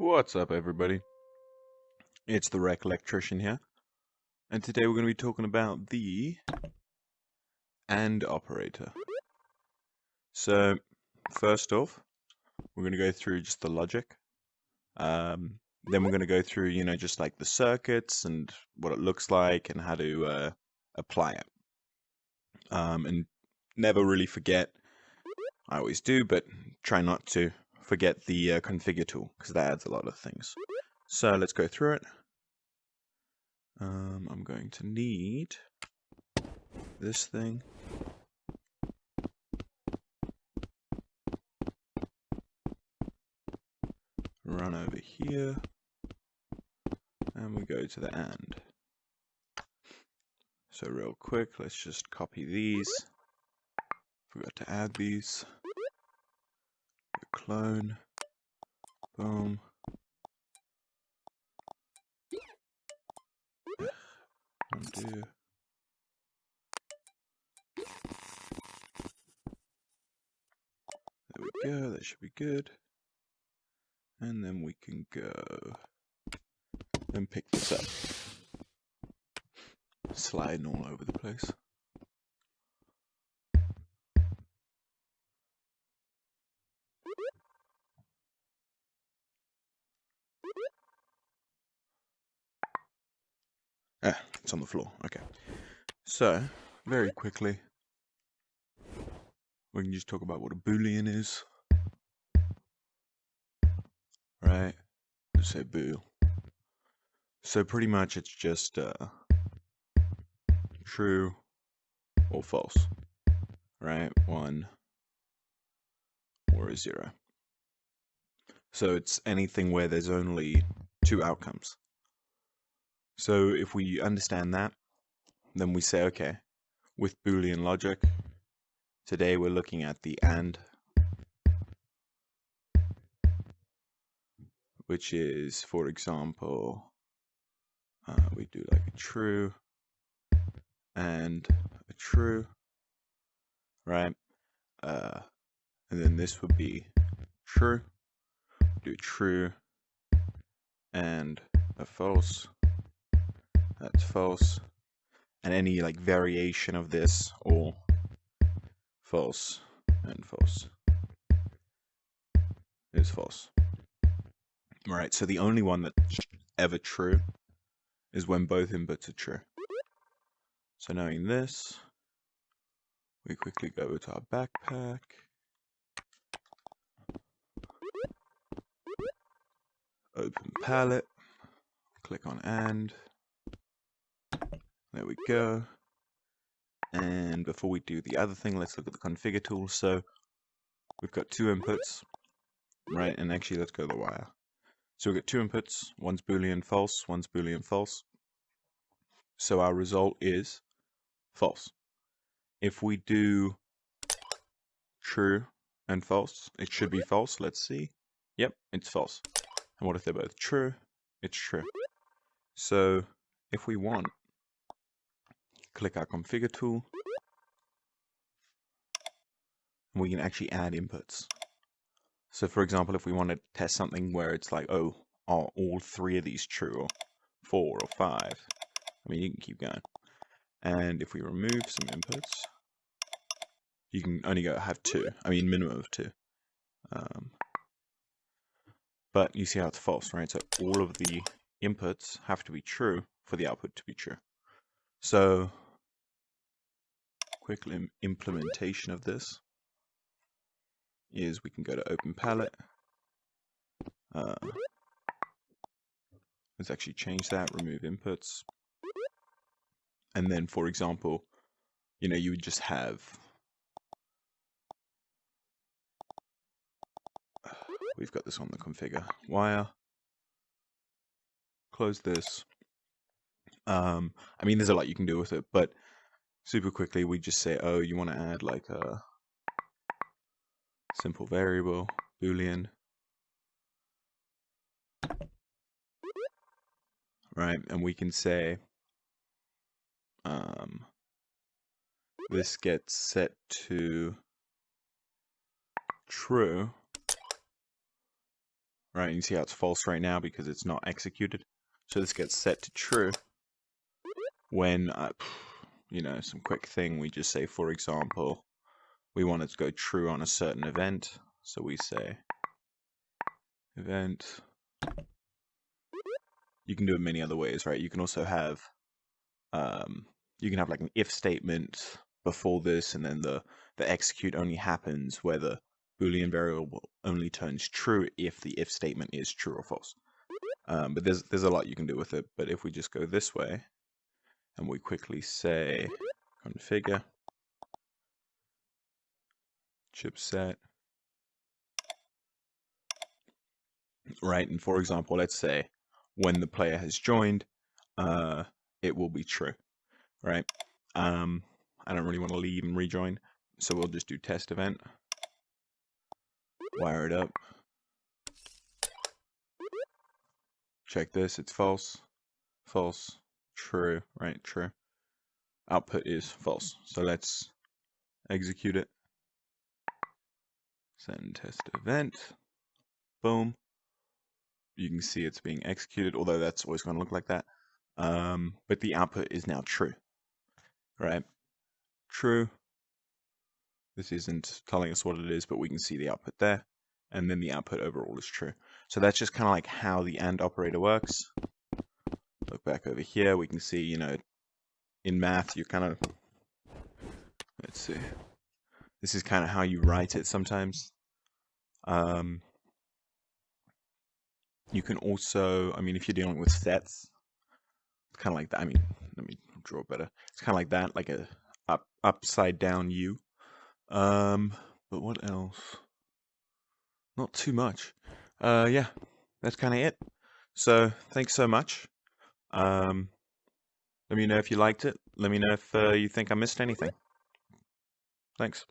What's up, everybody? It's the Rec-Lectrician here, and today we're going to be talking about the AND operator. So, first off, we're going to go through just the logic. Then we're going to go through, just like the circuits and what it looks like and how to apply it. And never really forget, I always do, but try not to forget the configure tool, because that adds a lot of things. So let's go through it. I'm going to need this thing. Run over here. And we go to the AND. So real quick, let's just copy these. Forgot to add these. Clone. Boom. Undo. There we go, that should be good. And then we can go and pick this up. Sliding all over the place. It's on the floor. Okay. So, very quickly, we can just talk about what a boolean is. Right? Just say bool. So pretty much it's just true or false. Right? 1 or a 0. So it's anything where there's only 2 outcomes. So if we understand that, then we say, okay, with Boolean logic, today we're looking at the AND, which is, for example, we do like a true and a true, right? And then this would be true, do true and a false, that's false, and any like variation of this, or false and false is false. Right, so the only one that's ever true is when both inputs are true. So knowing this, we quickly go to our backpack. Open palette, click on AND. There we go. And before we do the other thing, let's look at the configure tool. So we've got 2 inputs, right? And actually, let's go to the wire. So we've got 2 inputs. One's Boolean false, one's Boolean false. So our result is false. If we do true and false, it should be false. Let's see. Yep, it's false. And what if they're both true? It's true. So if we want, click our configure tool, and we can actually add inputs. So for example, if we want to test something where it's like, oh, are all 3 of these true, or 4 or 5? I mean, you can keep going. And if we remove some inputs, you can only have 2. I mean, minimum of 2. But you see how it's false, right? So all of the inputs have to be true for the output to be true. So quick implementation of this is we can go to open palette. Let's actually change that, remove inputs. And then, for example, you would just have, we've got this on the configure wire. Close this. I mean, there's a lot you can do with it, but super quickly, we just say, oh, you want to add like a simple variable, Boolean. Right, and we can say this gets set to true right? And you see how it's false right now because it's not executed. So this gets set to true when, some quick thing, we just say, for example, we want it to go true on a certain event. So we say event. You can do it many other ways, right? You can also have, like an if statement before this, and then the execute only happens where the Boolean variable only turns true if the if statement is true or false. But there's a lot you can do with it. But if we just go this way, and we quickly say configure chipset, right? And for example, let's say when the player has joined, it will be true, right? I don't really want to leave and rejoin, so we'll just do test event, wire it up. Check this, it's false, false, true, right? True. Output is false. So let's execute it. Send test event. Boom. You can see it's being executed, although that's always going to look like that. But the output is now true, right? True. This isn't telling us what it is, but we can see the output there. And then the output overall is true. So that's just kind of like how the AND operator works. Look back over here, we can see, in math, you kind of, let's see, this is kind of how you write it sometimes. You can also, if you're dealing with sets, it's kind of like that. Let me draw better. It's kind of like that, like a upside down U. But what else? Not too much. Yeah, that's kind of it. So thanks so much. Let me know if you liked it. Let me know if you think I missed anything. Thanks.